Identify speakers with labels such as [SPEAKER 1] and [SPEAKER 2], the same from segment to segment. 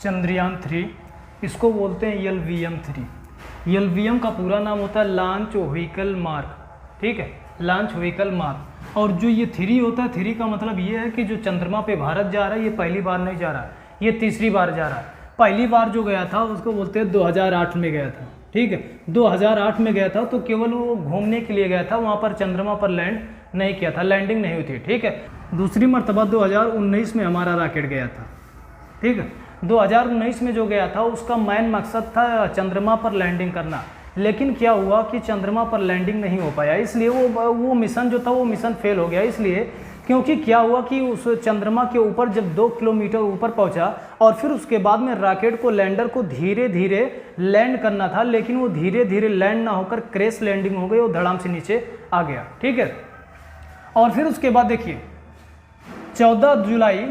[SPEAKER 1] चंद्रयान 3, इसको बोलते हैं LVM-3। LVM का पूरा नाम होता है लॉन्च व्हीकल मार्क, ठीक है, लॉन्च व्हीकल मार्क। और जो ये 3 होता है, 3 का मतलब ये है कि जो चंद्रमा पे भारत जा रहा है, ये पहली बार नहीं जा रहा है, ये तीसरी बार जा रहा है। पहली बार जो गया था उसको बोलते हैं 2008 में गया था, ठीक है, 2008 में गया था, तो केवल वो घूमने के लिए गया था, वहाँ पर चंद्रमा पर लैंड नहीं किया था, लैंडिंग नहीं हुई थी, ठीक है। दूसरी मर्तबा 2019 में हमारा रॉकेट गया था, ठीक है। 2019 में जो गया था उसका मेन मकसद था चंद्रमा पर लैंडिंग करना, लेकिन क्या हुआ कि चंद्रमा पर लैंडिंग नहीं हो पाया, इसलिए वो मिशन जो था वो मिशन फेल हो गया। इसलिए क्योंकि क्या हुआ कि उस चंद्रमा के ऊपर जब 2 किलोमीटर ऊपर पहुंचा और फिर उसके बाद में रॉकेट को, लैंडर को धीरे धीरे लैंड करना था, लेकिन वो धीरे धीरे लैंड ना होकर क्रैश लैंडिंग हो गई, वो धड़ाम से नीचे आ गया, ठीक है। और फिर उसके बाद देखिए 14 जुलाई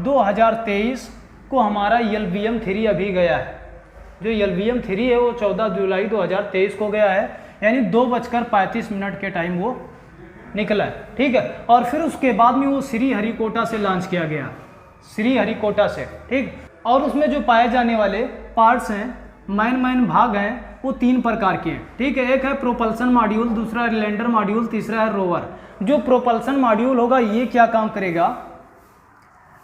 [SPEAKER 1] 2023 को हमारा LVM-3 अभी गया है। जो LVM-3 है वो 14 जुलाई 2023 को गया है, यानी 2:35 के टाइम वो निकला है, ठीक है। और फिर उसके बाद में वो श्रीहरिकोटा से लॉन्च किया गया, श्रीहरिकोटा से, ठीक। और उसमें जो पाए जाने वाले पार्ट्स हैं, मेन भाग हैं, वो 3 प्रकार के हैं, ठीक है। एक है प्रोपल्सन मॉड्यूल, दूसरा है लैंडर मॉड्यूल, तीसरा है रोवर। जो प्रोपल्सन मॉड्यूल होगा ये क्या काम करेगा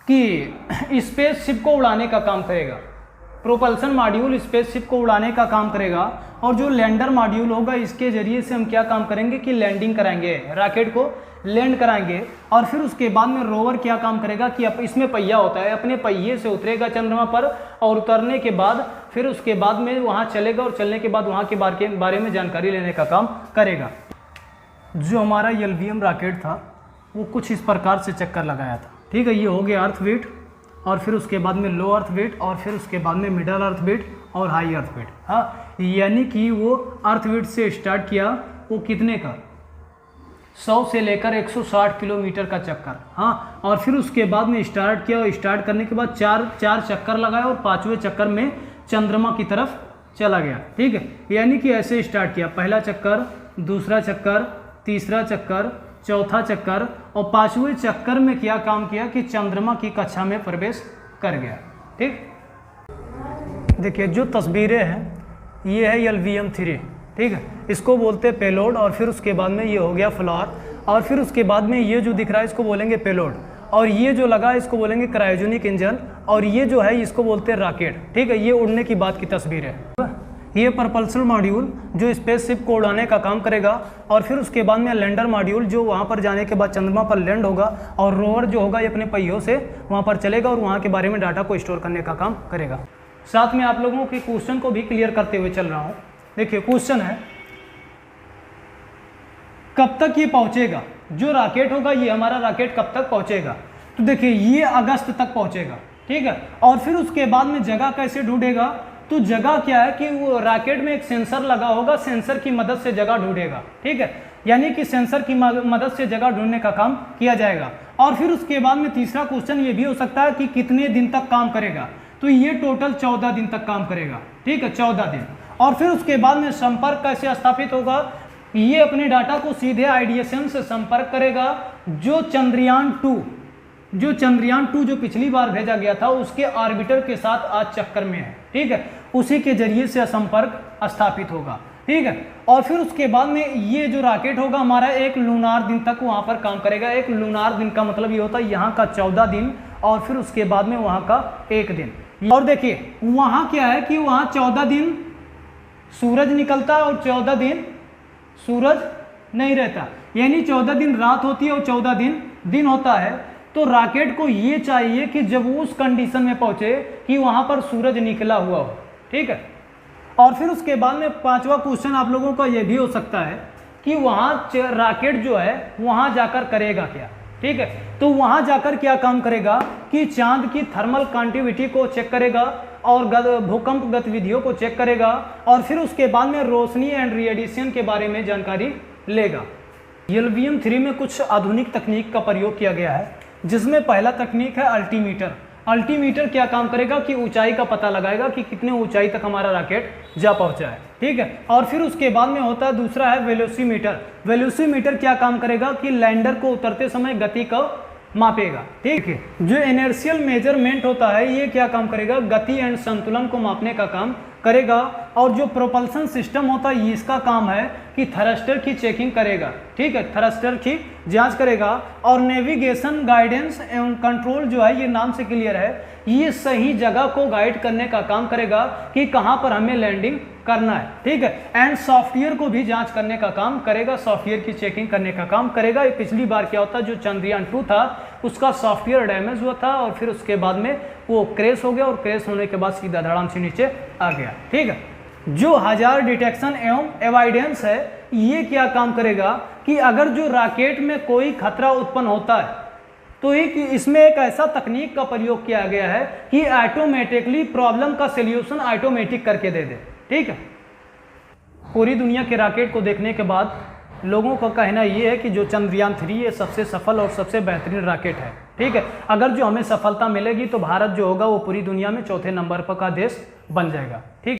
[SPEAKER 1] कि स्पेसशिप को उड़ाने का काम करेगा, प्रोपल्सन मॉड्यूल स्पेसशिप को उड़ाने का काम करेगा। और जो लैंडर मॉड्यूल होगा इसके जरिए से हम क्या काम करेंगे कि लैंडिंग कराएंगे, रॉकेट को लैंड कराएंगे। और फिर उसके बाद में रोवर क्या काम करेगा कि इसमें पहिया होता है, अपने पहिए से उतरेगा चंद्रमा पर और उतरने के बाद फिर उसके बाद में वहाँ चलेगा और चलने के बाद वहाँ के बारे में जानकारी लेने का काम करेगा। जो हमारा LVM रॉकेट था वो कुछ इस प्रकार से चक्कर लगाया था, ठीक है। ये हो गया अर्थ वेट, और फिर उसके बाद में लो अर्थ वेट, और फिर उसके बाद में मिडल अर्थ वेट और हाई अर्थ वेट। हाँ, यानी कि वो अर्थ वेट से स्टार्ट किया, वो कितने का 100 से लेकर 160 किलोमीटर का चक्कर। हाँ, और फिर उसके बाद में स्टार्ट किया, और स्टार्ट करने के बाद चार चक्कर लगाए और 5वें चक्कर में चंद्रमा की तरफ चला गया, ठीक है। यानी कि ऐसे स्टार्ट किया, पहला चक्कर, दूसरा चक्कर, तीसरा चक्कर, चौथा चक्कर, और 5वें चक्कर में क्या काम किया कि चंद्रमा की कक्षा में प्रवेश कर गया, ठीक। देखिए जो तस्वीरें हैं ये है LVM-3, ठीक है, इसको बोलते हैं पेलोड। और फिर उसके बाद में ये हो गया फ्लावर, और फिर उसके बाद में ये जो दिख रहा है इसको बोलेंगे पेलोड, और ये जो लगा है इसको बोलेंगे क्रायोजेनिक इंजन, और ये जो है इसको बोलते हैं रॉकेट, ठीक है। ये उड़ने की बात की तस्वीर है। ये प्रपल्सन मॉड्यूल जो स्पेसशिप को उड़ाने का काम करेगा, और फिर उसके बाद में लैंडर मॉड्यूल जो वहाँ पर जाने के बाद चंद्रमा पर लैंड होगा, और रोवर जो होगा ये अपने पहियों से वहाँ पर चलेगा और वहाँ के बारे में डाटा को स्टोर करने का काम करेगा। साथ में आप लोगों के क्वेश्चन को भी क्लियर करते हुए चल रहा हूँ। देखिए क्वेश्चन है कब तक ये पहुँचेगा, जो रॉकेट होगा ये हमारा रॉकेट कब तक पहुँचेगा। तो देखिए ये अगस्त तक पहुँचेगा, ठीक है। और फिर उसके बाद में जगह कैसे ढूंढेगा, तो जगह क्या है कि वो रॉकेट में एक सेंसर लगा होगा, सेंसर की मदद से जगह ढूंढेगा, ठीक है। यानी कि सेंसर की मदद से जगह ढूंढने का काम किया जाएगा। और फिर उसके बाद में तीसरा क्वेश्चन ये भी हो सकता है कि कितने दिन तक काम करेगा, तो ये टोटल 14 दिन तक काम करेगा, ठीक है, 14 दिन। और फिर उसके बाद में संपर्क कैसे स्थापित होगा, ये अपने डाटा को सीधे IDSM से संपर्क करेगा। जो चंद्रयान 2 जो पिछली बार भेजा गया था उसके ऑर्बिटर के साथ आज चक्कर में है, ठीक है, उसी के जरिए से संपर्क स्थापित होगा, ठीक है। और फिर उसके बाद में ये जो रॉकेट होगा हमारा एक लूनार दिन तक वहाँ पर काम करेगा। एक लूनार दिन का मतलब ये होता है यहाँ का 14 दिन और फिर उसके बाद में वहाँ का 1 दिन। और देखिए वहाँ क्या है कि वहाँ 14 दिन सूरज निकलता है और 14 दिन सूरज नहीं रहता, यानी 14 दिन रात होती है और 14 दिन होता है। तो रॉकेट को ये चाहिए कि जब वो उस कंडीशन में पहुंचे कि वहां पर सूरज निकला हुआ हो, ठीक है। और फिर उसके बाद में 5वां क्वेश्चन आप लोगों का ये भी हो सकता है कि वहां रॉकेट जो है वहां जाकर करेगा क्या, ठीक है। तो वहां जाकर क्या काम करेगा कि चांद की थर्मल कंडक्टिविटी को चेक करेगा और भूकंप गतिविधियों को चेक करेगा, और फिर उसके बाद में रोशनी एंड रेडिएशन के बारे में जानकारी लेगा। LVM-3 में कुछ आधुनिक तकनीक का प्रयोग किया गया है, जिसमें पहला तकनीक है अल्टीमीटर। अल्टीमीटर क्या काम करेगा कि ऊंचाई का पता लगाएगा कि कितने ऊंचाई तक हमारा रॉकेट जा पहुंचा है, ठीक है। और फिर उसके बाद में होता है दूसरा है वेलोसीमीटर। वेलोसीमीटर क्या काम करेगा कि लैंडर को उतरते समय गति को मापेगा। ठीक है, जो इनर्शियल मेजरमेंट होता है ये क्या काम करेगा, गति एंड संतुलन को मापने का काम करेगा। और जो प्रोपल्सन सिस्टम होता है इसका काम है कि थ्रस्टर की चेकिंग करेगा। ठीक है, थ्रस्टर की जांच करेगा। और नेविगेशन, गाइडेंस एवं कंट्रोल जो है ये नाम से क्लियर है, ये सही जगह को गाइड करने का काम करेगा कि कहाँ पर हमें लैंडिंग करना है। ठीक है, एंड सॉफ्टवेयर को भी जांच करने का काम करेगा, सॉफ्टवेयर की चेकिंग करने का काम करेगा। पिछली बार क्या होता, जो चंद्रयान 2 था उसका सॉफ्टवेयर डैमेज हुआ था और फिर उसके बाद में वो क्रैश हो गया और क्रैश होने के बाद सीधा धड़ाम से नीचे आ गया। ठीक है, जो हज़ार्ड डिटेक्शन एवं एवॉइडेंस है ये क्या काम करेगा कि अगर जो रॉकेट में कोई खतरा उत्पन्न होता है तो इसमें एक ऐसा तकनीक का प्रयोग किया गया है कि ऑटोमेटिकली प्रॉब्लम का सॉल्यूशन ऑटोमेटिक करके दे दे। ठीक है, पूरी दुनिया के रॉकेट को देखने के बाद लोगों का कहना ये है कि जो चंद्रयान 3 ये सबसे सफल और सबसे बेहतरीन रॉकेट है। ठीक है, अगर जो हमें सफलता मिलेगी तो भारत जो होगा वो पूरी दुनिया में चौथे नंबर पर का देश बन जाएगा। ठीक।